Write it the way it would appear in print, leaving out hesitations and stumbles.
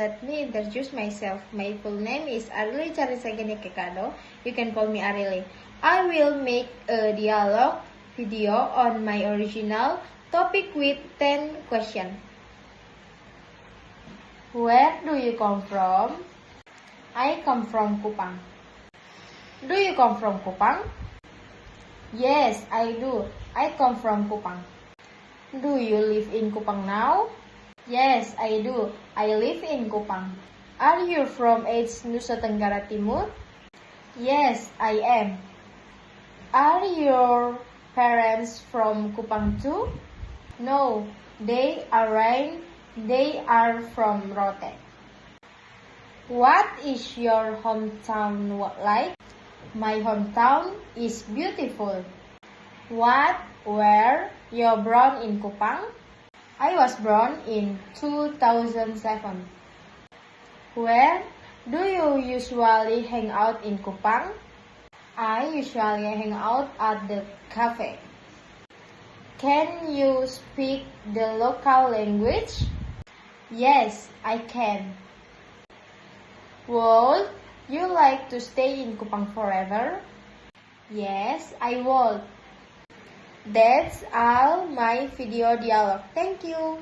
let me introduce myself. My full name is Arely Charisagani Kekado. You can call me Arely. I will make a dialogue video on my original topic with 10 questions. Where do you come from? I come from Kupang. Do you come from Kupang? Yes, I do. I come from Kupang. Do you live in Kupang now? Yes, I do. I live in Kupang. Are you from East Nusa Tenggara Timur? Yes, I am. Are your parents from Kupang too? No, they are from Rote. What is your hometown like? My hometown is beautiful. Were you born in Kupang? I was born in 2007. Where do you usually hang out in Kupang? I usually hang out at the cafe. Can you speak the local language? Yes, I can. Would you like to stay in Kupang forever? Yes, I would. That's all my video dialogue. Thank you.